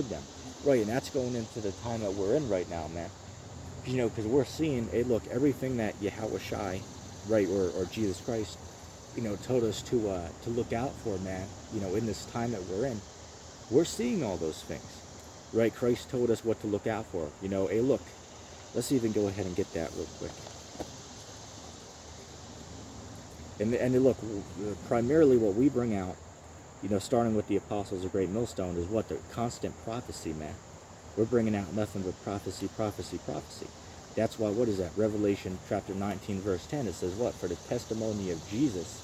them. Right, and that's going into the time that we're in right now, man. Because we're seeing, hey, look, everything that Yahweh Shai, right, or Jesus Christ, told us to look out for, man. In this time that we're in, we're seeing all those things, right? Christ told us what to look out for. Hey, look, let's even go ahead and get that real quick. And look, primarily what we bring out, starting with the apostles of Great Millstone, is what? The constant prophecy, man. We're bringing out nothing but prophecy, prophecy, prophecy. That's why, what is that? Revelation chapter 19, verse 10, it says what? For the testimony of Jesus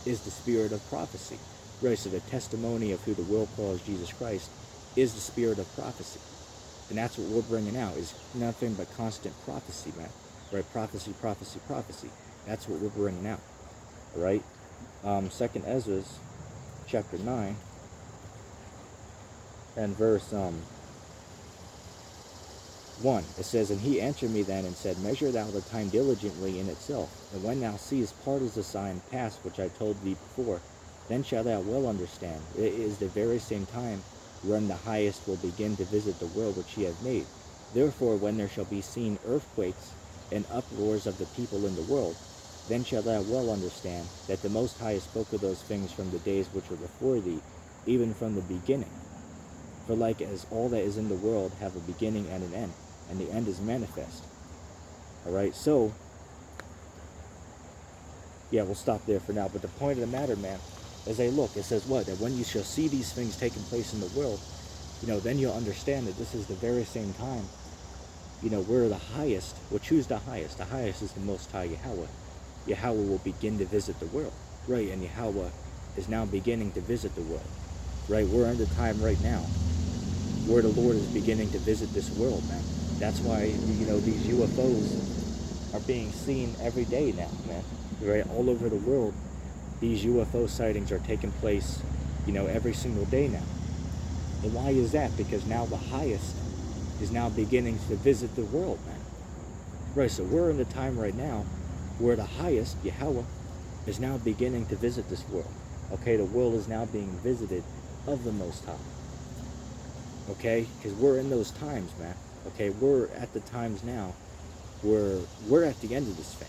is the spirit of prophecy. Right, so the testimony of who the world calls Jesus Christ is the spirit of prophecy. And that's what we're bringing out, is nothing but constant prophecy, man. Right, prophecy, prophecy, prophecy. That's what we're bringing out. All right? 2nd Ezra chapter 9 and verse 1, it says, And he answered me then and said, Measure thou the time diligently in itself, and when thou seest part of the sign pass which I told thee before, then shalt thou well understand. It is the very same time when the highest will begin to visit the world which he hath made. Therefore, when there shall be seen earthquakes and uproars of the people in the world, then shalt thou well understand that the Most High spoke of those things from the days which were before thee, even from the beginning. For like as all that is in the world have a beginning and an end, and the end is manifest. Alright, so, yeah, we'll stop there for now. But the point of the matter, man, is it says what? That when you shall see these things taking place in the world, then you'll understand that this is the very same time, where the highest, well, choose the highest. The highest is the Most High Yahweh. Yahweh will begin to visit the world, right? And Yahweh is now beginning to visit the world, right? We're in the time right now where the Lord is beginning to visit this world, man. That's why, these UFOs are being seen every day now, man. Right? All over the world, these UFO sightings are taking place, every single day now. And why is that? Because now the highest is now beginning to visit the world, man. Right, so we're in the time right now where the highest, Yahweh, is now beginning to visit this world. Okay, the world is now being visited of the Most High. Okay, because we're in those times, man. Okay, we're at the times now where we're at the end of this thing.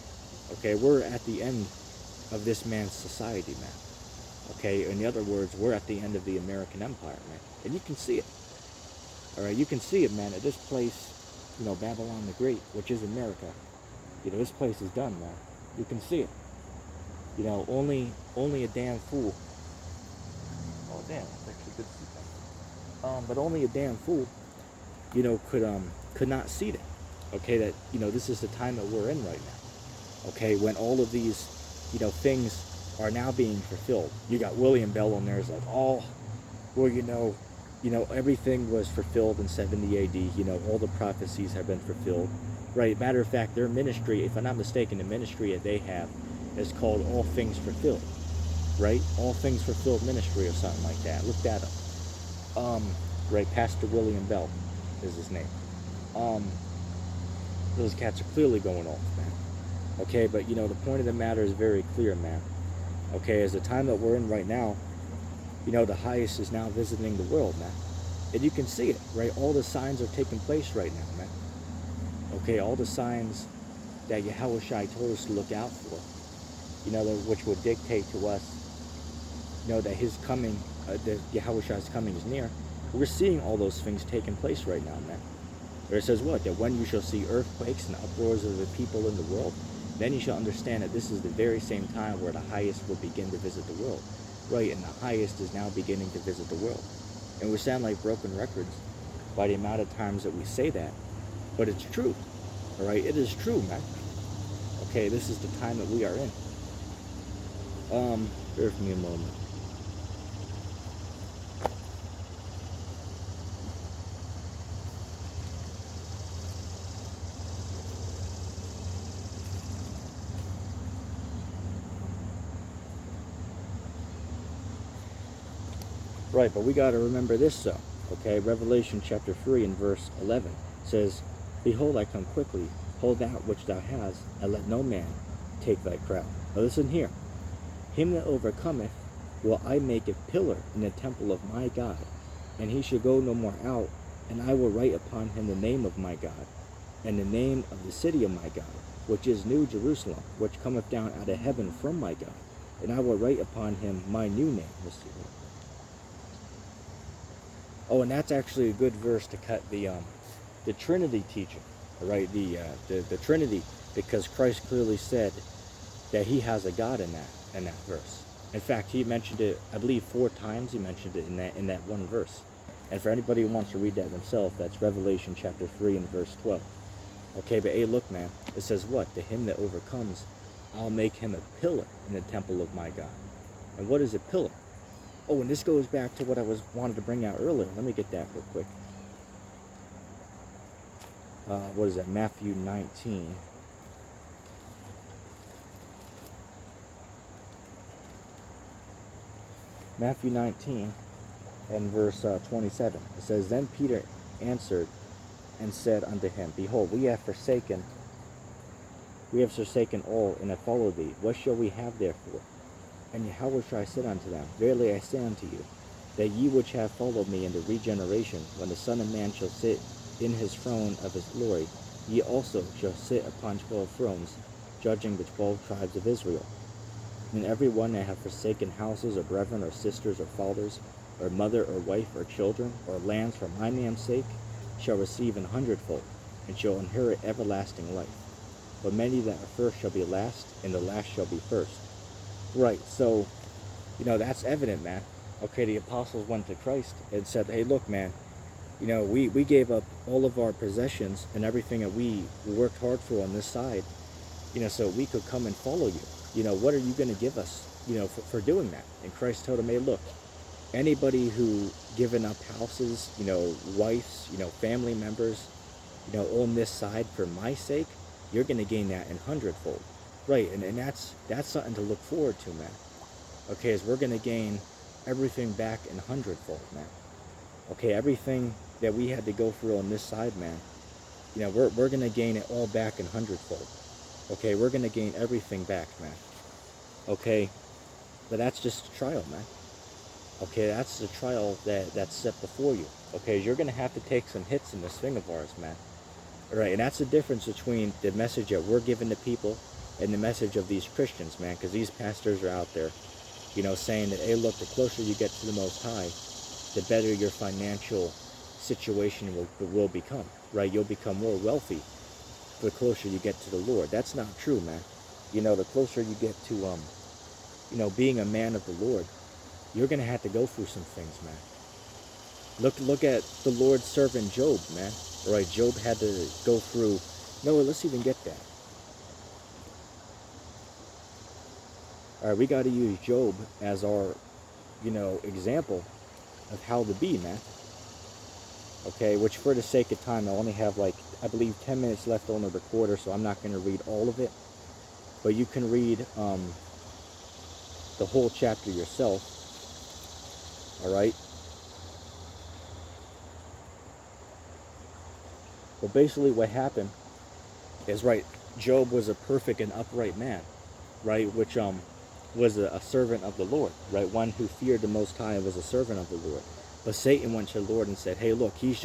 Okay, we're at the end of this man's society, man. Okay, in other words, we're at the end of the American Empire, man. And you can see it. Alright, you can see it, man, at this place, Babylon the Great, which is America. This place is done, man. You can see it. Only a damn fool. Oh, damn, that's actually good to see that. But only a damn fool, could not see that. Okay, that, this is the time that we're in right now. Okay, when all of these, things are now being fulfilled. You got William Bell on there, is like, well, everything was fulfilled in 70 AD. All the prophecies have been fulfilled. Right, matter of fact, their ministry, if I'm not mistaken, the ministry that they have is called All Things Fulfilled. Right? All Things Fulfilled Ministry or something like that. Look that up. Right, Pastor William Bell is his name. Those cats are clearly going off, man. Okay, but the point of the matter is very clear, man. Okay, as the time that we're in right now, the highest is now visiting the world, man. And you can see it, right? All the signs are taking place right now, man. Okay, all the signs that Yahweh Shai told us to look out for, which would dictate to us, that his coming, that Yahweh Shai's coming is near. We're seeing all those things taking place right now, man. Where it says what? That when you shall see earthquakes and uproars of the people in the world, then you shall understand that this is the very same time where the highest will begin to visit the world. Right, and the highest is now beginning to visit the world. And we sound like broken records by the amount of times that we say that, but it's true. Alright, it is true, man. Okay, this is the time that we are in. Bear with me a moment. Right, but we got to remember this though. Okay, Revelation chapter 3 and verse 11 says, Behold, I come quickly. Hold that which thou hast, and let no man take thy crown. Now listen here. Him that overcometh will I make a pillar in the temple of my God, and he shall go no more out, and I will write upon him the name of my God, and the name of the city of my God, which is New Jerusalem, which cometh down out of heaven from my God, and I will write upon him my new name. Let's see. Oh, and that's actually a good verse to cut the Trinity teaching, right? The Trinity, because Christ clearly said that he has a God in that verse. In fact, he mentioned it, I believe, 4 times. He mentioned it in that one verse. And for anybody who wants to read that themselves, that's Revelation chapter 3 and verse 12. Okay, but hey, look, man, it says what? To him that overcomes, I'll make him a pillar in the temple of my God. And what is a pillar? Oh, and this goes back to what I wanted to bring out earlier. Let me get that real quick. What is that? Matthew 19. Matthew 19 and verse 27. It says, Then Peter answered and said unto him, Behold, we have forsaken all, and have followed thee. What shall we have therefore? And how shall I say unto them? Verily I say unto you, that ye which have followed me in the regeneration, when the Son of Man shall sit in his throne of his glory, ye also shall sit upon 12 thrones, judging the 12 tribes of Israel. And every one that hath forsaken houses, or brethren, or sisters, or fathers, or mother, or wife, or children, or lands for my name's sake, shall receive 100-fold, and shall inherit everlasting life. But many that are first shall be last, and the last shall be first. Right, so, that's evident, man. Okay, the apostles went to Christ and said, hey, look, man, we gave up all of our possessions and everything that we worked hard for on this side, so we could come and follow you. What are you going to give us, for doing that? And Christ told him, hey, look, anybody who given up houses, wives, family members, on this side for my sake, you're going to gain that in 100-fold. Right, and that's something to look forward to, man. Okay, as we're going to gain everything back in 100-fold, man. Okay, everything that we had to go through on this side, man, we're going to gain it all back in 100-fold. Okay, we're going to gain everything back, man. Okay, but that's just a trial, man. Okay, that's the trial that's set before you. Okay, you're going to have to take some hits in this thing of ours, man. All right, and that's the difference between the message that we're giving to people and the message of these Christians, man, because these pastors are out there, saying that, hey, look, the closer you get to the Most High, the better your financial situation will become, right? You'll become more wealthy the closer you get to the Lord. That's not true, man. The closer you get to, being a man of the Lord, you're going to have to go through some things, man. Look at the Lord's servant Job, man. All right, Job had to go through, no, let's even get that. All right, we got to use Job as our, example of how to be, man. Okay, which for the sake of time, I only have I believe 10 minutes left on the recorder, so I'm not going to read all of it. But you can read the whole chapter yourself. All right. Well, basically what happened is, right, Job was a perfect and upright man, right, which was a servant of the Lord, right? One who feared the Most High was a servant of the Lord. But Satan went to the Lord and said, hey, look, he's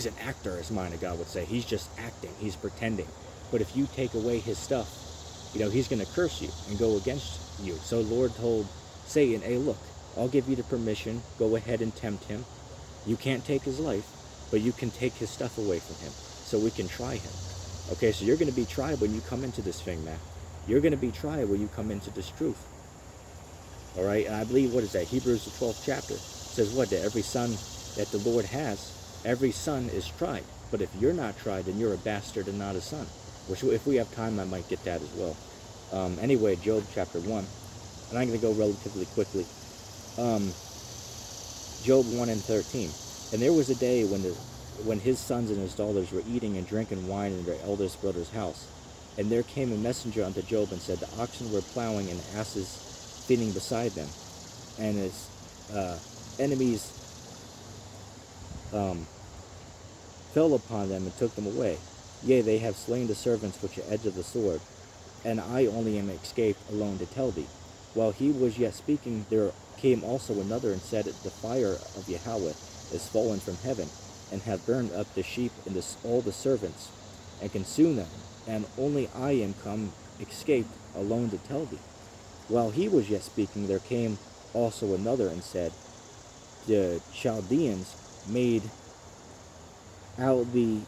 an actor, as mine of God would say. He's just acting. He's pretending. But if you take away his stuff, he's going to curse you and go against you. So the Lord told Satan, hey, look, I'll give you the permission. Go ahead and tempt him. You can't take his life, but you can take his stuff away from him so we can try him. Okay, so you're going to be tried when you come into this thing, man. You're going to be tried when you come into this truth. All right, and I believe, what is that? Hebrews the 12th chapter says what? That every son that the Lord has, every son is tried. But if you're not tried, then you're a bastard and not a son. Which, if we have time, I might get that as well. Anyway, Job chapter 1. And I'm going to go relatively quickly. Job 1 and 13. And there was a day when his sons and his daughters were eating and drinking wine in their eldest brother's house. And there came a messenger unto Job and said, the oxen were plowing and the asses feeding beside them, and his enemies fell upon them and took them away. Yea, they have slain the servants with the edge of the sword, and I only am escaped alone to tell thee. While he was yet speaking, there came also another and said, the fire of Yahweh is fallen from heaven, and have burned up the sheep and all the servants, and consumed them, and only I am come escaped alone to tell thee. While he was yet speaking, there came also another and said, the Chaldeans made out the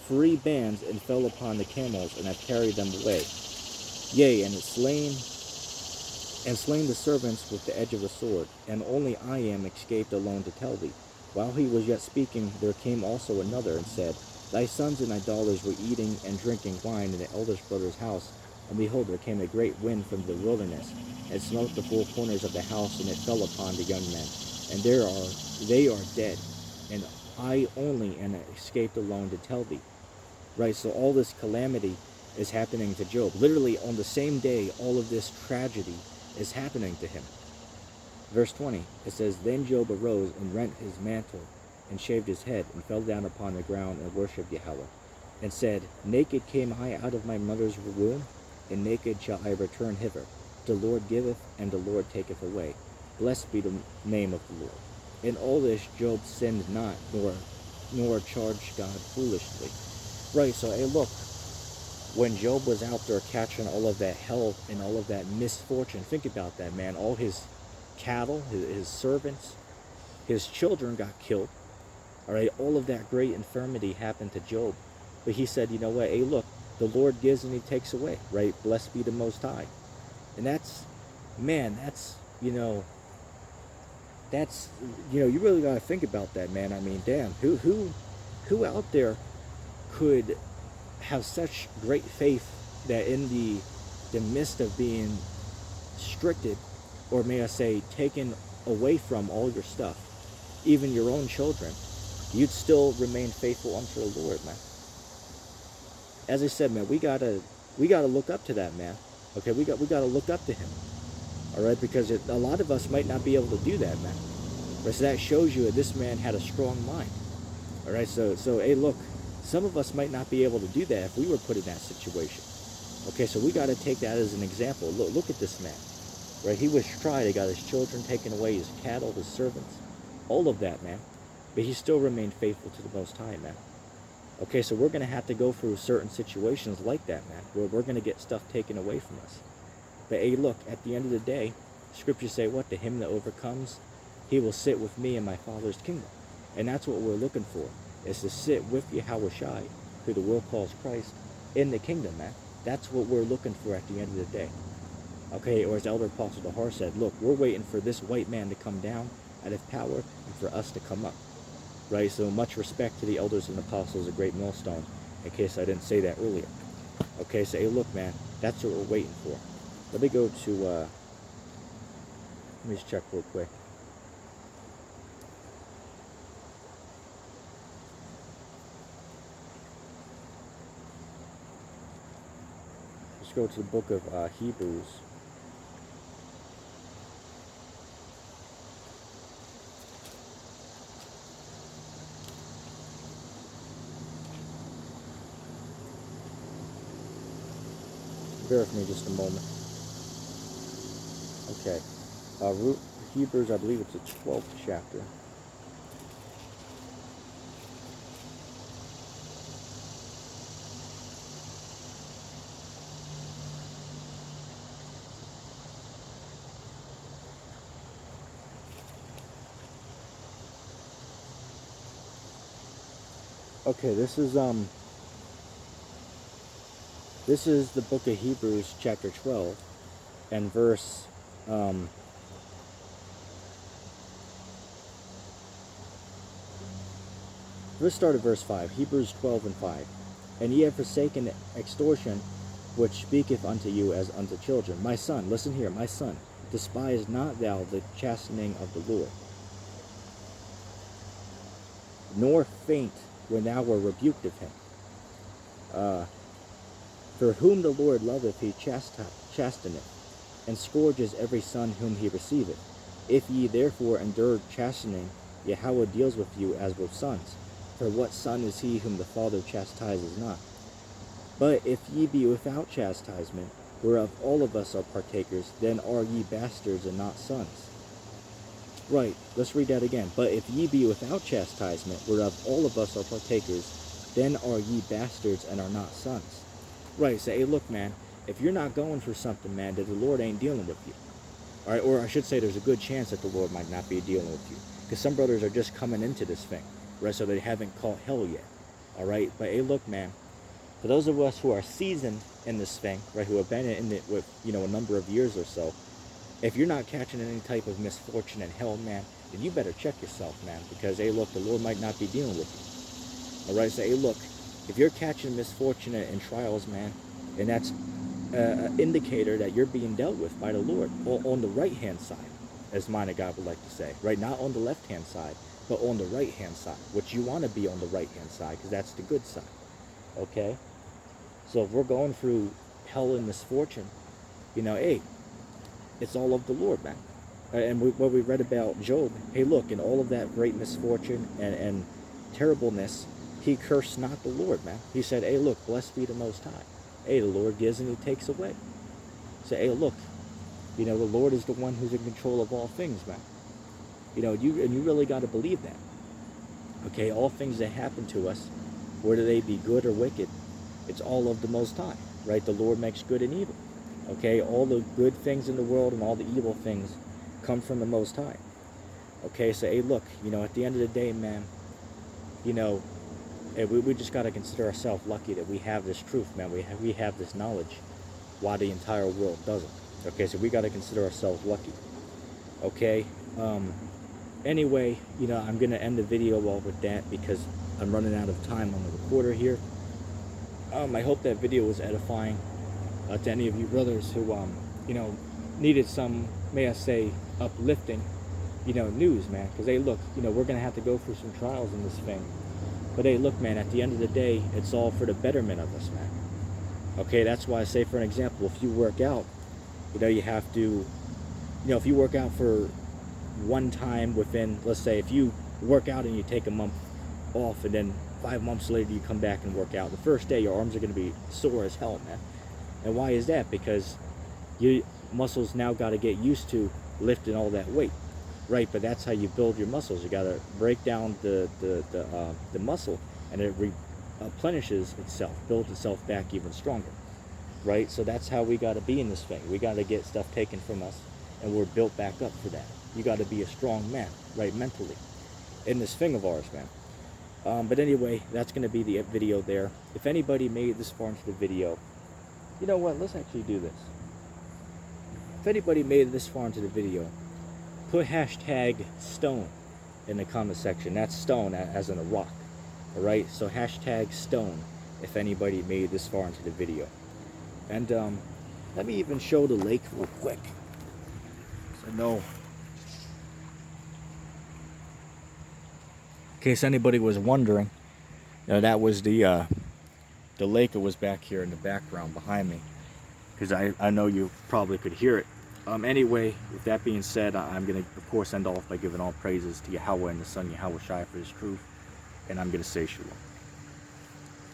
free bands and fell upon the camels and have carried them away. Yea, and slain the servants with the edge of the sword, and only I am escaped alone to tell thee. While he was yet speaking, there came also another and said, thy sons and thy daughters were eating and drinking wine in the eldest brother's house, and behold, there came a great wind from the wilderness, and smote the four corners of the house, and it fell upon the young men, and they are dead, and I only am escaped alone to tell thee. Right, so all this calamity is happening to Job. Literally on the same day, all of this tragedy is happening to him. Verse 20, it says, then Job arose and rent his mantle, and shaved his head, and fell down upon the ground, and worshipped Yahweh, and said, naked came I out of my mother's womb, and naked shall I return hither. The Lord giveth, and the Lord taketh away. Blessed be the name of the Lord. In all this Job sinned not, nor charged God foolishly. Right, so hey, look, when Job was out there catching all of that hell and all of that misfortune, think about that, man. All his cattle, his servants, his children got killed. All right, all of that great infirmity happened to Job. But he said, you know what, hey, look, the Lord gives and he takes away, right? Blessed be the Most High. And that's, man, you really got to think about that, man. I mean, damn, who out there could have such great faith that in the midst of being restricted, or may I say, taken away from all your stuff, even your own children, you'd still remain faithful unto the Lord, man. As I said, man, we gotta look up to that man. Okay, we gotta look up to him. All right, because a lot of us might not be able to do that, man. Right, so that shows you that this man had a strong mind. All right, so hey, look, some of us might not be able to do that if we were put in that situation. Okay, so we got to take that as an example. Look at this man. Right, he was tried. He got his children taken away, his cattle, his servants, all of that, man. But he still remained faithful to the Most High, man. Okay, so we're going to have to go through certain situations like that, man, where we're going to get stuff taken away from us. But hey, look, at the end of the day, scriptures say what? To him that overcomes, he will sit with me in my Father's kingdom. And that's what we're looking for, is to sit with Yahweh Shai, who the world calls Christ, in the kingdom, man. That's what we're looking for at the end of the day. Okay, or as Elder Apostle Dahar said, look, we're waiting for this white man to come down out of power and for us to come up. Right, so much respect to the elders and apostles of Great Millstone, in case I didn't say that earlier. Okay, so hey, look, man, that's what we're waiting for. Let me go to, let me just check real quick. Let's go to the book of Hebrews. Bear with me just a moment. Okay. Hebrews, I believe it's the 12th chapter. Okay, this is the book of Hebrews, chapter 12, and verse, let's start at verse 5, Hebrews 12 and 5. And ye have forsaken extortion, which speaketh unto you as unto children. My son, listen here, my son, despise not thou the chastening of the Lord, nor faint when thou wert rebuked of him. For whom the Lord loveth he chasteneth, and scourges every son whom he receiveth. If ye therefore endure chastening, Yahweh deals with you as with sons. For what son is he whom the Father chastises not? But if ye be without chastisement, whereof all of us are partakers, then are ye bastards and not sons. Right, let's read that again. But if ye be without chastisement, whereof all of us are partakers, then are ye bastards and are not sons. Right, say, hey, look, man, if you're not going for something, man, that the Lord ain't dealing with you. All right, or I should say there's a good chance that the Lord might not be dealing with you. Because some brothers are just coming into this thing, right? So they haven't caught hell yet. All right, but hey, look, man, for those of us who are seasoned in this thing, right, who have been in it with, a number of years or so, if you're not catching any type of misfortune and hell, man, then you better check yourself, man, because, hey, look, the Lord might not be dealing with you. All right, so, hey, look, if you're catching misfortune and trials, man, and that's an indicator that you're being dealt with by the Lord on the right-hand side, as mine of God would like to say, right? Not on the left-hand side, but on the right-hand side, which you want to be on the right-hand side, because that's the good side, okay? So if we're going through hell and misfortune, hey, it's all of the Lord, man. And what we read about Job, hey, look, in all of that great misfortune and terribleness, he cursed not the Lord, man. He said, hey, look, blessed be the Most High. Hey, the Lord gives and he takes away. Say, hey, look, the Lord is the one who's in control of all things, man. You really got to believe that. Okay, all things that happen to us, whether they be good or wicked, it's all of the Most High, right? The Lord makes good and evil. Okay, all the good things in the world and all the evil things come from the Most High. Okay, so hey, look, at the end of the day, man, hey, we just got to consider ourselves lucky that we have this truth, man. We have this knowledge, while the entire world doesn't. Okay, so we got to consider ourselves lucky. Okay, anyway, I'm going to end the video off with that because I'm running out of time on the recorder here. I hope that video was edifying to any of you brothers who, needed some, may I say, uplifting, news, man. Because, hey, look, we're going to have to go through some trials in this thing. But, hey, look, man, at the end of the day, it's all for the betterment of us, man. Okay, that's why I say, for an example, if you work out, you have to, if you work out for one time within, let's say, if you work out and you take a month off and then 5 months later you come back and work out, the first day your arms are going to be sore as hell, man. And why is that? Because your muscles now got to get used to lifting all that weight, right? But that's how you build your muscles. You got to break down the muscle, and it replenishes itself, builds itself back even stronger, right? So that's how we got to be in this thing. We got to get stuff taken from us, and we're built back up for that. You got to be a strong man, right, mentally, in this thing of ours, man. But anyway, that's going to be the video there. If anybody made this far into the video, you know what? Let's actually do this. If anybody made it this far into the video, put hashtag stone in the comment section. That's stone as in a rock. Alright? So hashtag stone if anybody made this far into the video. And let me even show the lake real quick. So no. In case anybody was wondering, that was the lake that was back here in the background behind me, because I know you probably could hear it. Anyway, with that being said, I'm going to, of course, end off by giving all praises to Yahweh and the Son, Yahweh Shai, for his truth, and I'm going to say shalom.